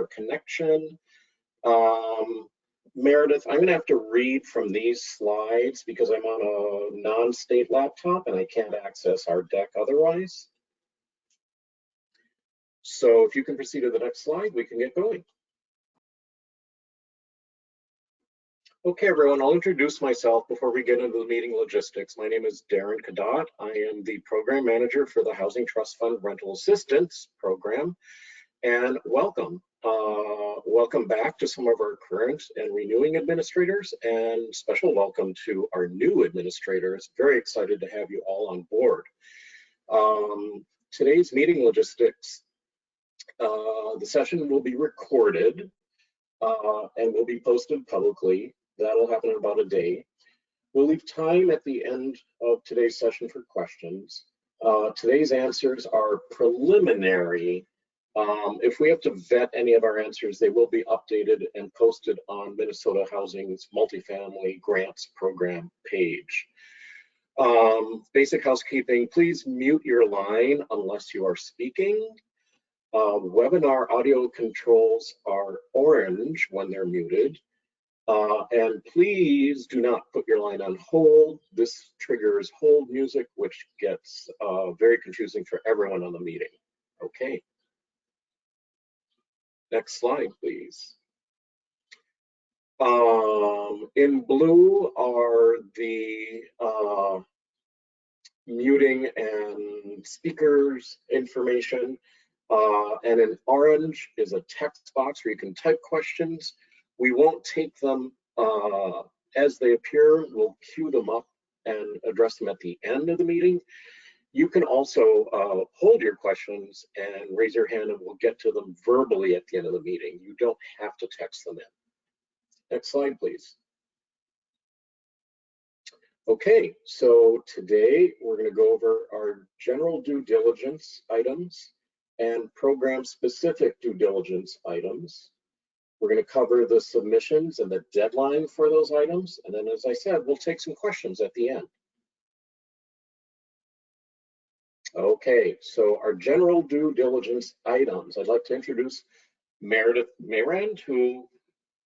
our connection. Meredith, I'm going to have to read from these slides because I'm on a non-state laptop and I can't access our deck otherwise. So if you can proceed to the next slide, we can get going. Okay, everyone, I'll introduce myself before we get into the meeting logistics. My name is Darren Kadott. I am the program manager for the Housing Trust Fund Rental Assistance Program, and welcome. Welcome back to some of our current and renewing administrators, and special welcome to our new administrators. Very excited to have you all on board. Today's meeting logistics, the session will be recorded and will be posted publicly. That'll happen in about a day. We'll leave time at the end of today's session for questions. Today's answers are preliminary. If we have to vet any of our answers, they will be updated and posted on Minnesota Housing's multifamily grants program page. Basic housekeeping, please mute your line unless you are speaking. Webinar audio controls are orange when they're muted. And please do not put your line on hold. This triggers hold music, which gets very confusing for everyone on the meeting. Okay. Next slide, please. In blue are the muting and speakers information. And in orange is a text box where you can type questions. We won't take them as they appear. We'll queue them up and address them at the end of the meeting. You can also hold your questions and raise your hand, and we'll get to them verbally at the end of the meeting. You don't have to text them in. Next slide, please. Okay, so today we're going to go over our general due diligence items and program-specific due diligence items. We're going to cover the submissions and the deadline for those items. And then, as I said, we'll take some questions at the end. Okay, so our general due diligence items. I'd like to introduce Meredith Mayrand, who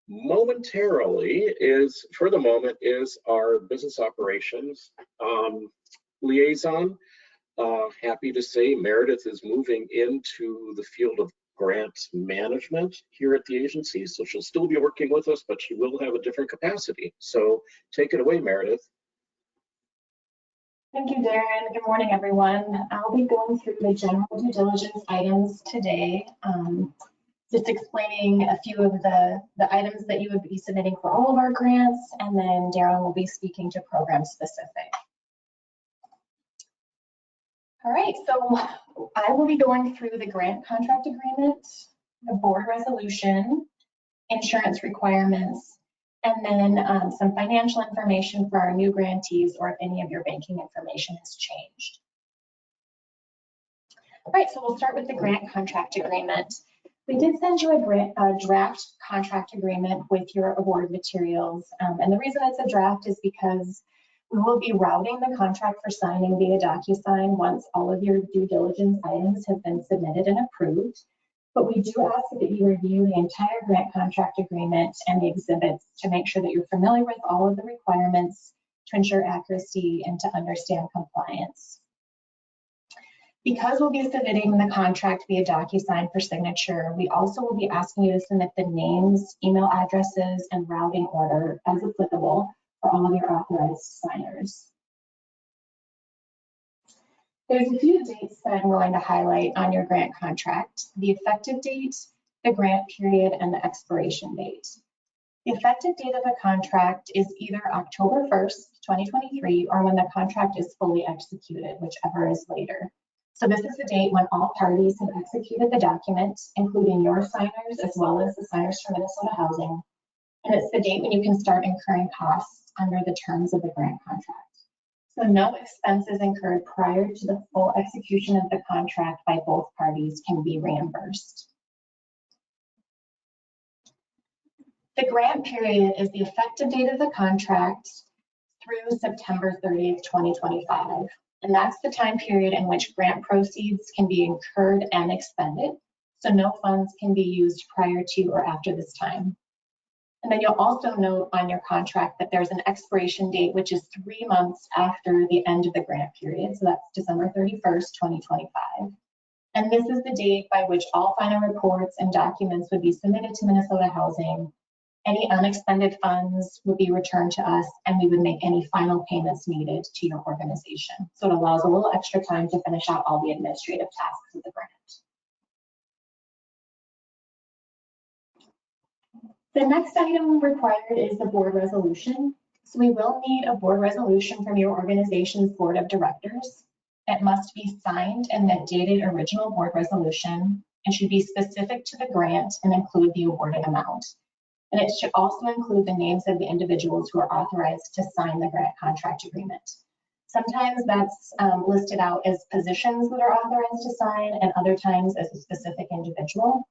momentarily is, for the moment, is our business operations liaison. Happy to say Meredith is moving into the field of grants management here at the agency. So she'll still be working with us, but she will have a different capacity. So take it away, Meredith. Thank you, Darren. Good morning, everyone. I'll be going through the general due diligence items today, just explaining a few of the items that you would be submitting for all of our grants, and then Darren will be speaking to program specific. All right, so I will be going through the grant contract agreement, the board resolution, insurance requirements, and then some financial information for our new grantees, or if any of your banking information has changed. All right, so we'll start with the grant contract agreement. We did send you a draft contract agreement with your award materials, and the reason it's a draft is because we will be routing the contract for signing via DocuSign once all of your due diligence items have been submitted and approved. But we do ask that you review the entire grant contract agreement and the exhibits to make sure that you're familiar with all of the requirements to ensure accuracy and to understand compliance. Because we'll be submitting the contract via DocuSign for signature, we also will be asking you to submit the names, email addresses, and routing order as applicable for all of your authorized signers. There's a few dates that I'm going to highlight on your grant contract: the effective date, the grant period, and the expiration date. The effective date of the contract is either October 1st, 2023, or when the contract is fully executed, whichever is later. So this is the date when all parties have executed the document, including your signers as well as the signers from Minnesota Housing. And it's the date when you can start incurring costs under the terms of the grant contract. So no expenses incurred prior to the full execution of the contract by both parties can be reimbursed. The grant period is the effective date of the contract through September 30th, 2025. And that's the time period in which grant proceeds can be incurred and expended. so no funds can be used prior to or after this time. And then you'll also note on your contract that there's an expiration date, which is 3 months after the end of the grant period. So that's December 31st, 2025. And this is the date by which all final reports and documents would be submitted to Minnesota Housing. Any unexpended funds would be returned to us, and we would make any final payments needed to your organization. So it allows a little extra time to finish out all the administrative tasks of the grant. The next item required is the board resolution. So we will need a board resolution from your organization's board of directors. It must be signed and the dated original board resolution. It should be specific to the grant and include the awarded amount. And it should also include the names of the individuals who are authorized to sign the grant contract agreement. Sometimes that's listed out as positions that are authorized to sign, and other times as a specific individual.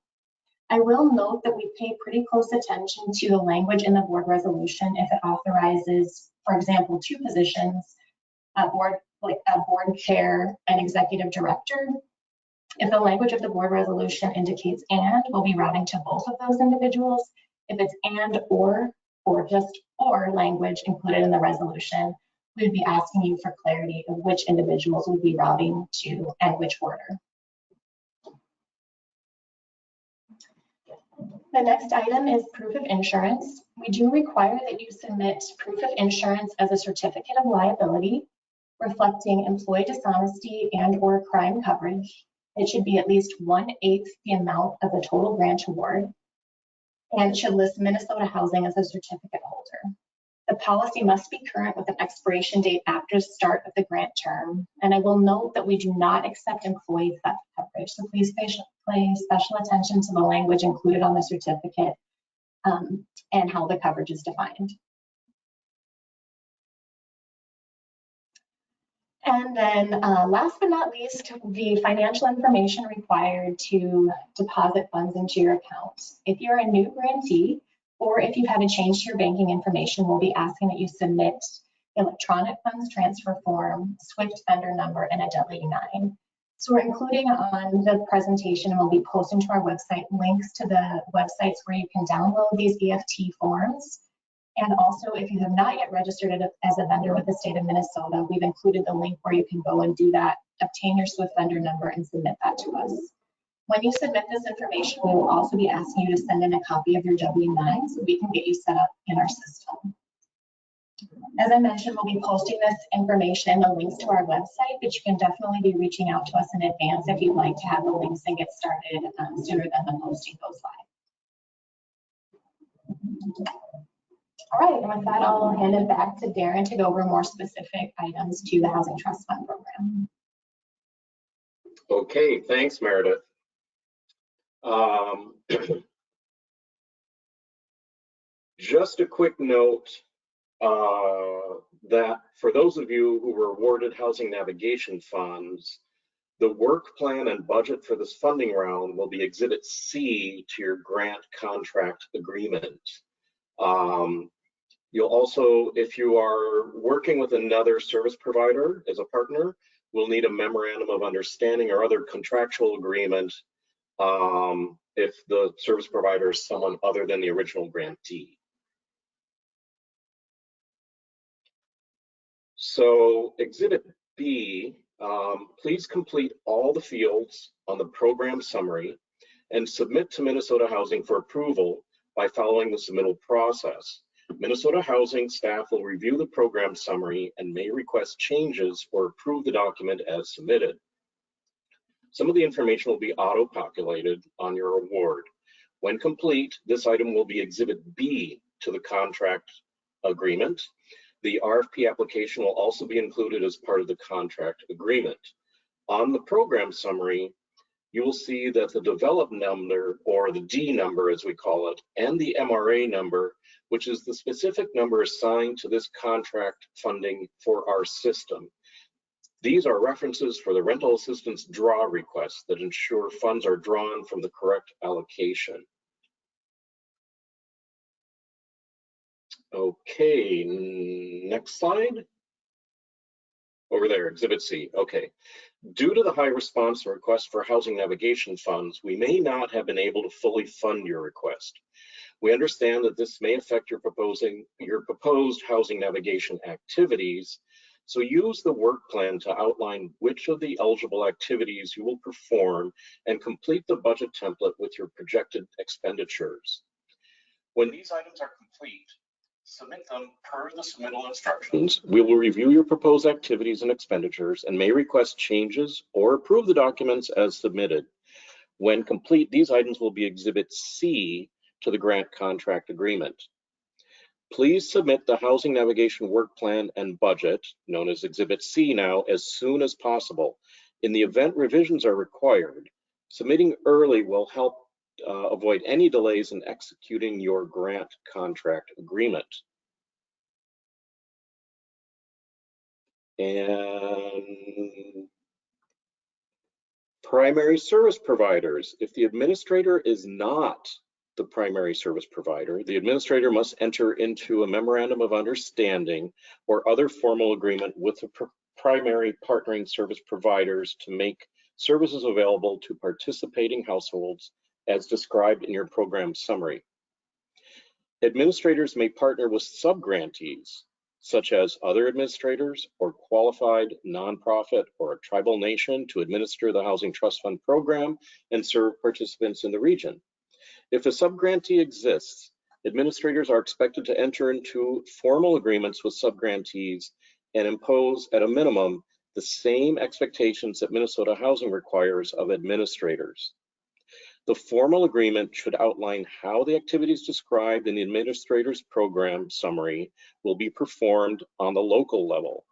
I will note that we pay pretty close attention to the language in the board resolution if it authorizes, for example, 2 positions, a board chair and executive director. If the language of the board resolution indicates and, we'll be routing to both of those individuals. If it's and or just or language included in the resolution, we'd be asking you for clarity of which individuals we'd be routing to and which order. The next item is proof of insurance. We do require that you submit proof of insurance as a certificate of liability, reflecting employee dishonesty and or crime coverage. It should be at least 1/8 the amount of the total grant award, and it should list Minnesota Housing as a certificate holder. The policy must be current with an expiration date after the start of the grant term. And I will note that we do not accept employee theft coverage. So please pay special attention to the language included on the certificate and how the coverage is defined. And then last but not least, the financial information required to deposit funds into your account. If you're a new grantee, or if you've had a change to your banking information, we'll be asking that you submit electronic funds transfer form, SWIFT vendor number, and a W-9. So we're including on the presentation, and we'll be posting to our website links to the websites where you can download these EFT forms. And also, if you have not yet registered as a vendor with the state of Minnesota, we've included the link where you can go and do that, obtain your SWIFT vendor number, and submit that to us. When you submit this information, we will also be asking you to send in a copy of your W-9 so we can get you set up in our system. As I mentioned, we'll be posting this information and the links to our website, but you can definitely be reaching out to us in advance if you'd like to have the links and get started sooner than the posting goes live. All right, and with that, I'll hand it back to Darren to go over more specific items to the Housing Trust Fund program. Okay, thanks, Meredith. Just a quick note that for those of you who were awarded housing navigation funds, the work plan and budget for this funding round will be Exhibit C to your grant contract agreement. You'll also, if you are working with another service provider as a partner, we'll need a Memorandum of Understanding or other contractual agreement if the service provider is someone other than the original grantee. So Exhibit B, please complete all the fields on the program summary and submit to Minnesota Housing for approval by following the submittal process. Minnesota Housing staff will review the program summary and may request changes or approve the document as submitted. Some of the information will be auto-populated on your award. When complete, this item will be Exhibit B to the contract agreement. The RFP application will also be included as part of the contract agreement. On the program summary, you will see that the development number, or the D number as we call it, and the MRA number, which is the specific number assigned to this contract funding for our system. These are references for the rental assistance draw requests that ensure funds are drawn from the correct allocation. Okay, next slide. over there, Exhibit C. Okay. Due to the high response to requests for housing navigation funds, we may not have been able to fully fund your request. We understand that this may affect your proposed housing navigation activities, so use the work plan to outline which of the eligible activities you will perform and complete the budget template with your projected expenditures. When these items are complete, submit them per the submittal instructions. We will review your proposed activities and expenditures and may request changes or approve the documents as submitted. When complete, these items will be Exhibit C to the grant contract agreement. Please submit the housing navigation work plan and budget, known as Exhibit C now, as soon as possible. In the event revisions are required, submitting early will help avoid any delays in executing your grant contract agreement. And primary service providers. If the administrator is not the primary service provider, the administrator must enter into a memorandum of understanding or other formal agreement with the primary partnering service providers to make services available to participating households as described in your program summary. Administrators may partner with subgrantees, such as other administrators or qualified nonprofit or a tribal nation to administer the Housing Trust Fund program and serve participants in the region. If a subgrantee exists, administrators are expected to enter into formal agreements with subgrantees and impose at a minimum the same expectations that Minnesota Housing requires of administrators. The formal agreement should outline how the activities described in the administrator's program summary will be performed on the local level.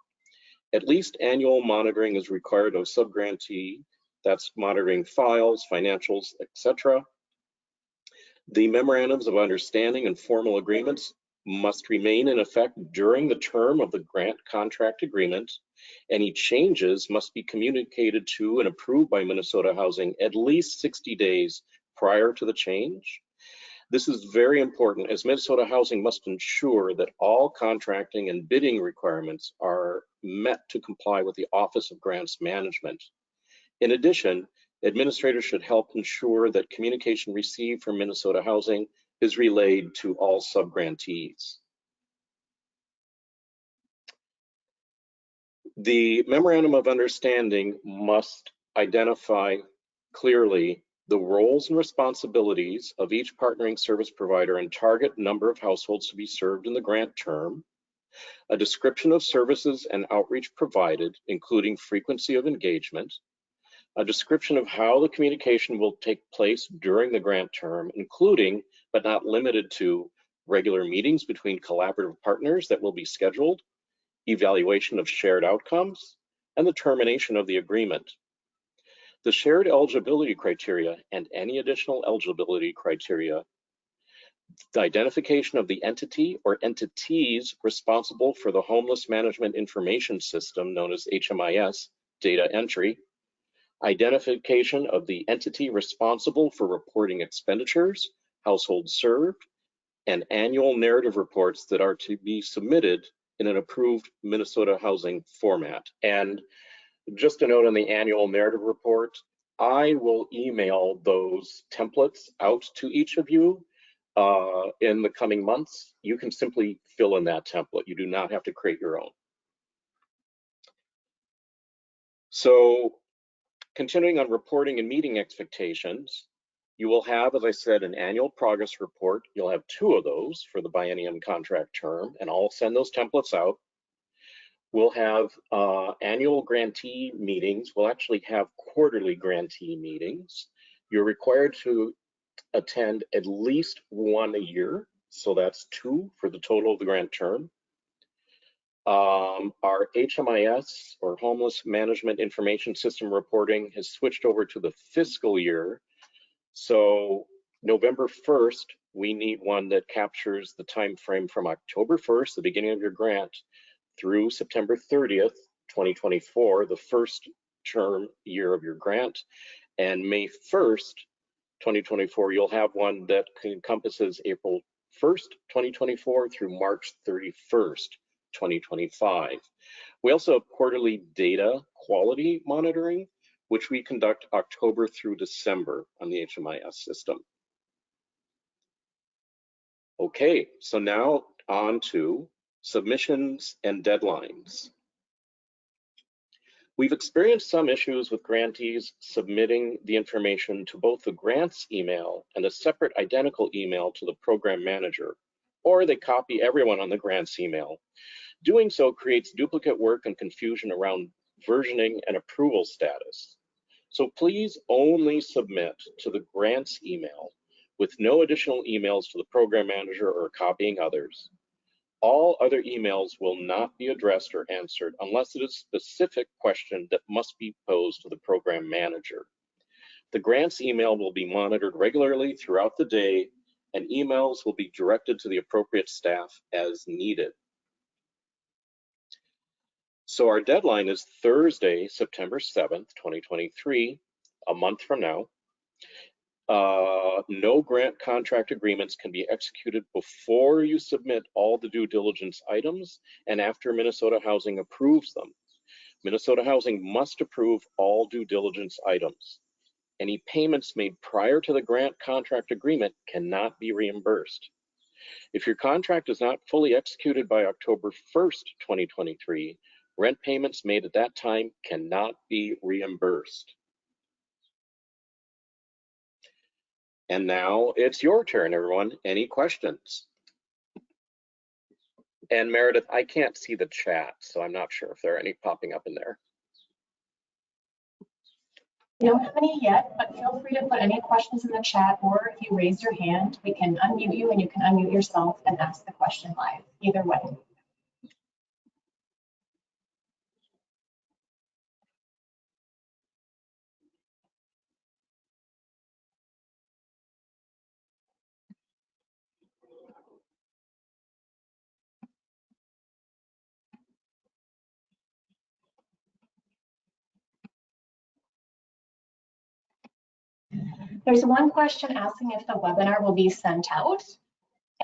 At least annual monitoring is required of subgrantee, that's monitoring files, financials, etc. The memorandums of understanding and formal agreements must remain in effect during the term of the grant contract agreement. Any changes must be communicated to and approved by Minnesota Housing at least 60 days prior to the change. This is very important as Minnesota Housing must ensure that all contracting and bidding requirements are met to comply with the Office of Grants Management. In addition, administrators should help ensure that communication received from Minnesota Housing is relayed to all subgrantees. The Memorandum of Understanding must identify clearly the roles and responsibilities of each partnering service provider and target number of households to be served in the grant term, a description of services and outreach provided, including frequency of engagement, a description of how the communication will take place during the grant term, including but not limited to regular meetings between collaborative partners that will be scheduled, evaluation of shared outcomes, and the termination of the agreement. The shared eligibility criteria and any additional eligibility criteria, the identification of the entity or entities responsible for the Homeless Management Information System, known as HMIS, data entry, identification of the entity responsible for reporting expenditures, households served, and annual narrative reports that are to be submitted in an approved Minnesota Housing format. And just a note on the annual narrative report, I will email those templates out to each of you in the coming months. You can simply fill in that template. You do not have to create your own. So continuing on reporting and meeting expectations, you will have, as I said, an annual progress report. You'll have 2 of those for the biennium contract term, and I'll send those templates out. We'll have annual grantee meetings. We'll actually have quarterly grantee meetings. You're required to attend at least 1 a year, so that's 2 for the total of the grant term. Our HMIS, or Homeless Management Information System reporting, has switched over to the fiscal year. So November 1st, we need one that captures the time frame from October 1st, the beginning of your grant, through September 30th, 2024, the first term year of your grant, and May 1st, 2024, you'll have one that encompasses April 1st, 2024 through March 31st, 2025. We also have quarterly data quality monitoring, which we conduct October through December on the HMIS system. Okay, so now on to submissions and deadlines. We've experienced some issues with grantees submitting the information to both the grants email and a separate identical email to the program manager, or they copy everyone on the grants email. Doing so creates duplicate work and confusion around versioning and approval status. So please only submit to the grants email with no additional emails to the program manager or copying others. All other emails will not be addressed or answered unless it is a specific question that must be posed to the program manager. The grants email will be monitored regularly throughout the day, and emails will be directed to the appropriate staff as needed. So our deadline is Thursday, September 7th, 2023, a month from now. No grant contract agreements can be executed before you submit all the due diligence items and after Minnesota Housing approves them. Minnesota Housing must approve all due diligence items. Any payments made prior to the grant contract agreement cannot be reimbursed. If your contract is not fully executed by October 1st, 2023, rent payments made at that time cannot be reimbursed. And now it's your turn, everyone. Any questions? And Meredith, I can't see the chat, so I'm not sure if there are any popping up in there. We don't have any yet, but feel free to put any questions in the chat, or if you raise your hand, we can unmute you and you can unmute yourself and ask the question live. Either way. There's one question asking if the webinar will be sent out,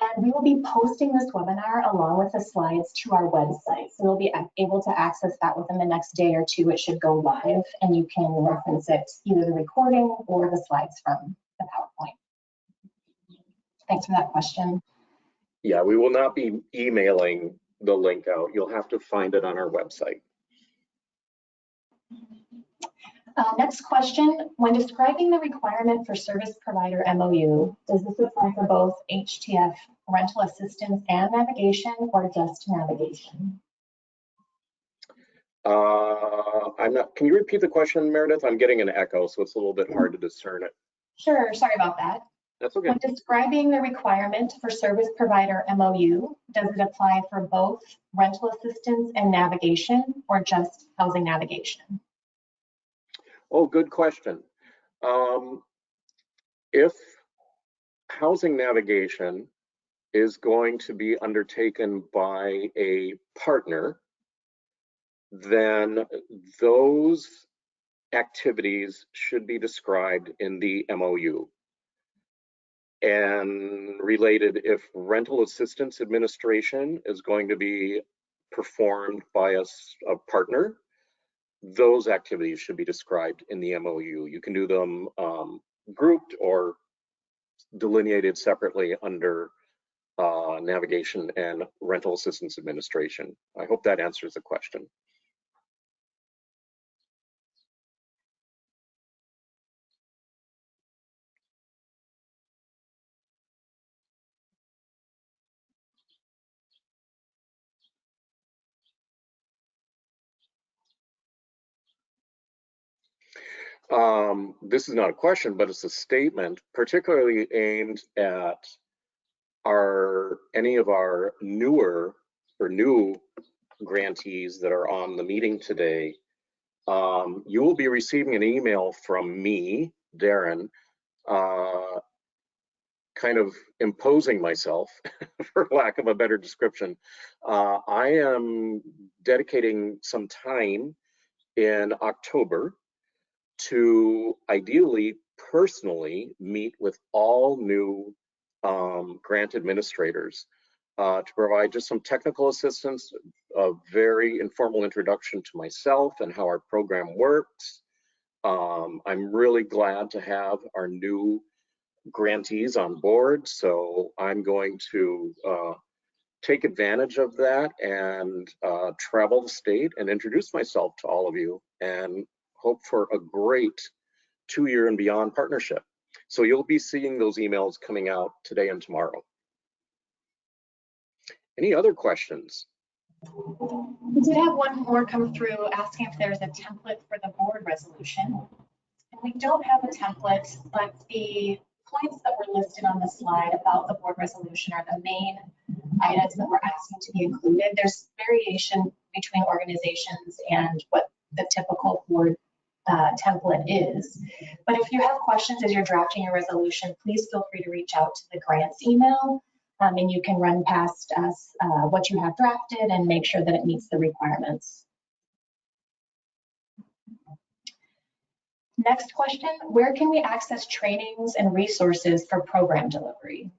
and we will be posting this webinar along with the slides to our website. So you'll be able to access that within the next day or two. It should go live, and you can reference it, either the recording or the slides from the PowerPoint. Thanks for that question. Yeah, we will not be emailing the link out. You'll have to find it on our website. Next question, when describing the requirement for service provider MOU, does this apply for both HTF rental assistance and navigation, or just navigation? Can you repeat the question, Meredith? I'm getting an echo, so it's a little bit hard to discern it. Sure, sorry about that. That's okay. When describing the requirement for service provider MOU, does it apply for both rental assistance and navigation, or just housing navigation? Oh, good question. If housing navigation is going to be undertaken by a partner, then those activities should be described in the MOU. And related, if rental assistance administration is going to be performed by a partner, those activities should be described in the MOU. You can do them grouped or delineated separately under navigation and rental assistance administration. I hope that answers the question. This is not a question, but it's a statement, particularly aimed at any of our newer or new grantees that are on the meeting today. You will be receiving an email from me, Darren, kind of imposing myself, for lack of a better description. I am dedicating some time in October to ideally personally meet with all new grant administrators to provide just some technical assistance, a very informal introduction to myself and how our program works. I'm really glad to have our new grantees on board, so I'm going to take advantage of that and travel the state and introduce myself to all of you and hope for a great 2-year and beyond partnership. So you'll be seeing those emails coming out today and tomorrow. Any other questions? We did have one more come through asking if there's a template for the board resolution. And we don't have a template, but the points that were listed on the slide about the board resolution are the main items that we're asking to be included. There's variation between organizations and what the typical board template is. But if you have questions as you're drafting your resolution, please feel free to reach out to the grants email, and you can run past us what you have drafted and make sure that it meets the requirements. Next question, where can we access trainings and resources for program delivery?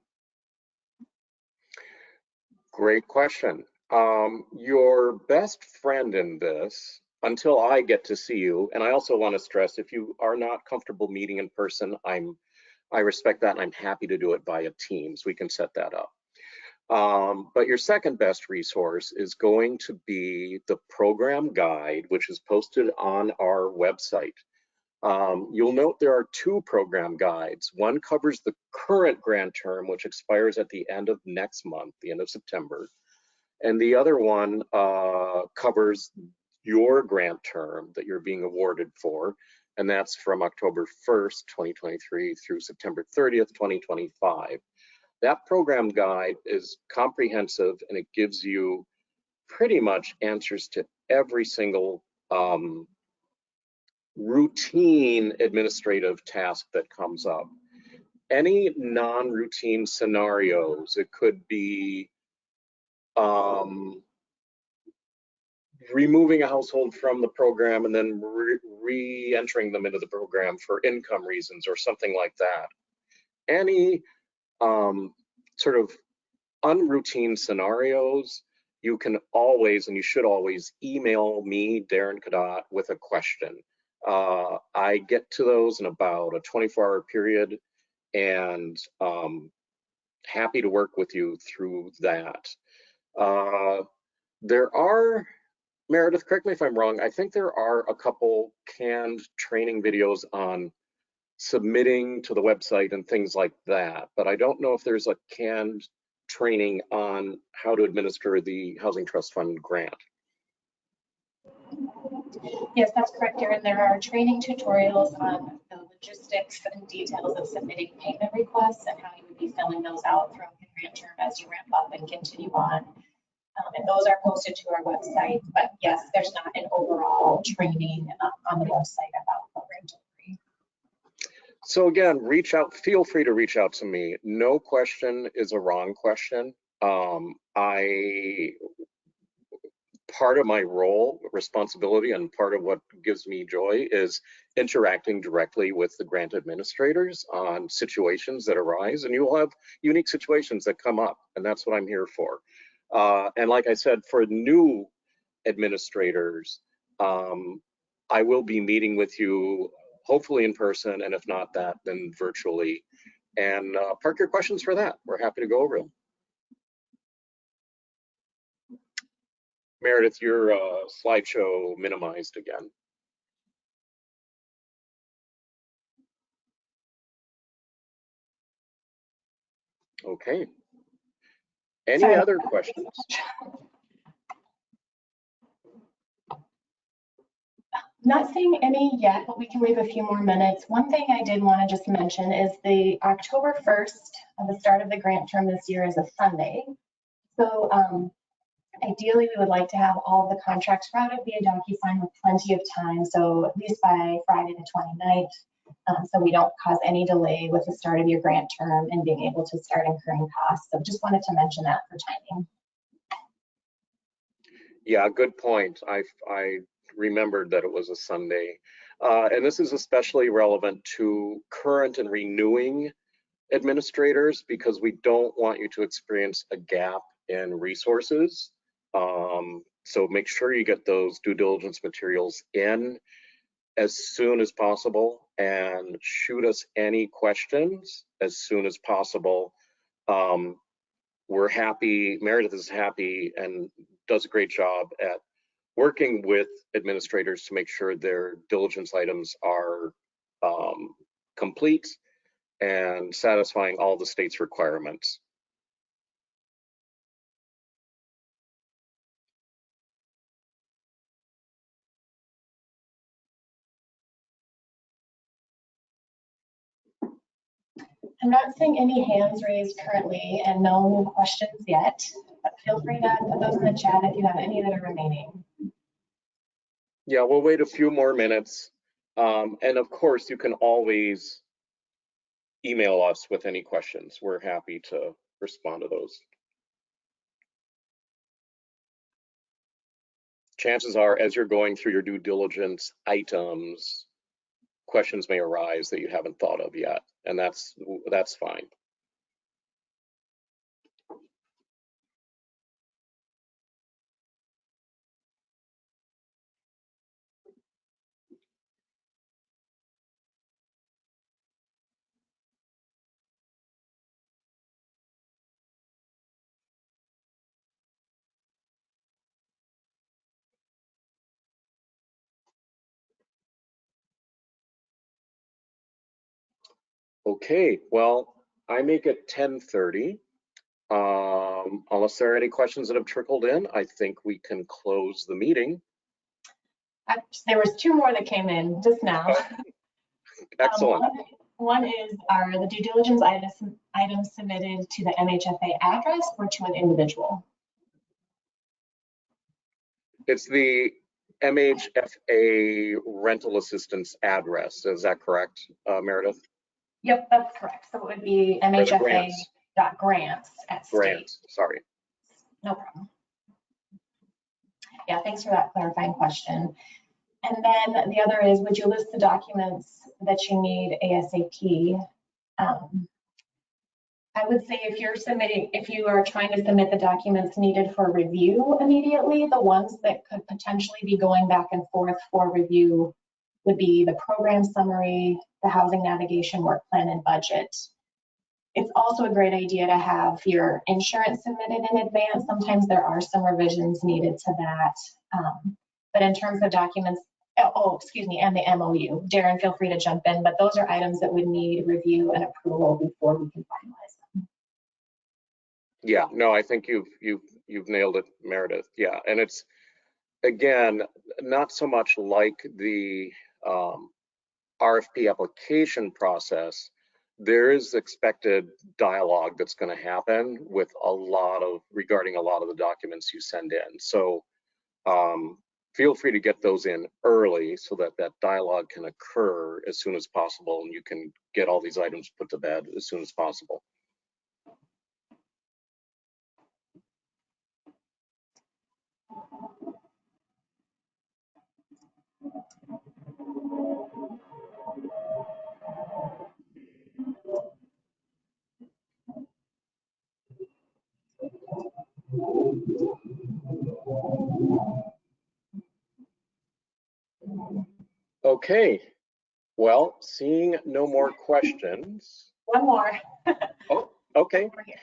Great question. Your best friend in this, until I get to see you, and I also want to stress, if you are not comfortable meeting in person, I respect that and I'm happy to do it via Teams. We can set that up. But your second best resource is going to be the program guide, which is posted on our website. You'll note there are 2 program guides. One covers the current grant term, which expires at the end of next month, the end of September. And the other one covers your grant term that you're being awarded for. And that's from October 1st, 2023 through September 30th, 2025. That program guide is comprehensive and it gives you pretty much answers to every single routine administrative task that comes up. Any non-routine scenarios, it could be removing a household from the program and then re-entering them into the program for income reasons or something like that. Any sort of unroutine scenarios, you can always, and you should always, email me, Darren Cadott, with a question. I get to those in about a 24-hour period and happy to work with you through that. There are, Meredith, correct me if I'm wrong, I think there are a couple canned training videos on submitting to the website and things like that, but I don't know if there's a canned training on how to administer the Housing Trust Fund grant. Yes, that's correct, Darren. There are training tutorials on the logistics and details of submitting payment requests and how you would be filling those out throughout the grant term as you ramp up and continue on. And those are posted to our website. But yes, there's not an overall training on the website about program delivery. So again, reach out, feel free to reach out to me. No question is a wrong question. Part of my role, responsibility, and part of what gives me joy is interacting directly with the grant administrators on situations that arise, and you will have unique situations that come up, and that's what I'm here for. And like I said, for new administrators, I will be meeting with you, hopefully in person, and if not that, then virtually. And park your questions for that. We're happy to go over them. Meredith, your slideshow minimized again. Okay. Any other questions? Not seeing any yet, but we can leave a few more minutes. One thing I did want to just mention is the October 1st, the start of the grant term this year, is a Sunday. So ideally, we would like to have all the contracts routed via DocuSign with plenty of time, so at least by Friday the 29th, so we don't cause any delay with the start of your grant term and being able to start incurring costs. So just wanted to mention that for timing. Yeah, good point. I remembered that it was a Sunday. And this is especially relevant to current and renewing administrators because we don't want you to experience a gap in resources So make sure you get those due diligence materials in as soon as possible and shoot us any questions as soon as possible. We're happy, Meredith is happy and does a great job at working with administrators to make sure their diligence items are complete and satisfying all the state's requirements. I'm not seeing any hands raised currently and no new questions yet, but feel free to put those in the chat if you have any that are remaining. Yeah, we'll wait a few more minutes. And of course, you can always email us with any questions. We're happy to respond to those. Chances are, as you're going through your due diligence items, questions may arise that you haven't thought of yet, and that's fine. Okay, well, I make it 10:30. Unless there are any questions that have trickled in, I think we can close the meeting. There was two more that came in just now. Excellent. One is, are the due diligence items submitted to the MHFA address or to an individual? It's the MHFA rental assistance address. Is that correct, Meredith? Yep, that's correct. So it would be MHFA.grants@state. Grants, sorry. No problem. Yeah, thanks for that clarifying question. And then the other is, would you list the documents that you need ASAP? I would say if you are trying to submit the documents needed for review immediately, the ones that could potentially be going back and forth for review would be the program summary, the housing navigation work plan, and budget. It's also a great idea to have your insurance submitted in advance. Sometimes there are some revisions needed to that. But in terms of documents, and the MOU. Darren, feel free to jump in, but those are items that would need review and approval before we can finalize them. Yeah, no, I think you've nailed it, Meredith. Yeah, and it's, again, not so much like the RFP application process. There is expected dialogue that's going to happen with regarding a lot of the documents you send in. So feel free to get those in early so that that dialogue can occur as soon as possible and you can get all these items put to bed as soon as possible. Okay, well, seeing no more questions. One more. Oh, okay. Over here.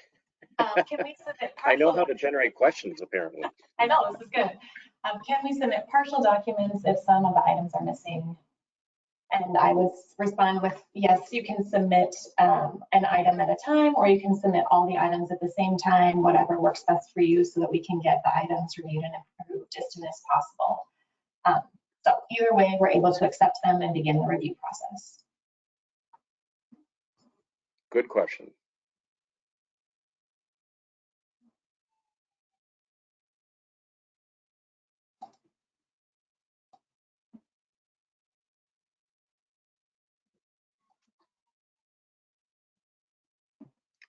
Can we submit I know how to generate questions, apparently. I know, this is good. Can we submit partial documents if some of the items are missing? And I would respond with, yes, you can submit an item at a time, or you can submit all the items at the same time, whatever works best for you, so that we can get the items reviewed and approved as soon as possible. So either way, we're able to accept them and begin the review process. Good question.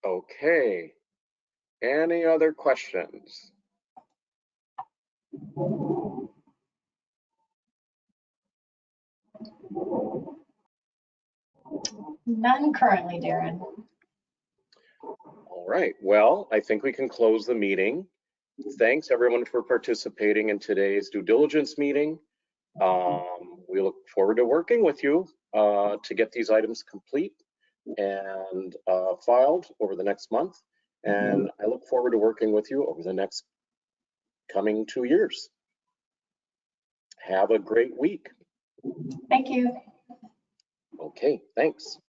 Okay, any other questions? None currently, Darren. All right, well, I think we can close the meeting. thanks everyone for participating in today's due diligence meeting. We look forward to working with you to get these items complete and filed over the next month. And I look forward to working with you over the next coming 2 years. Have a great week. Thank you. Okay, thanks.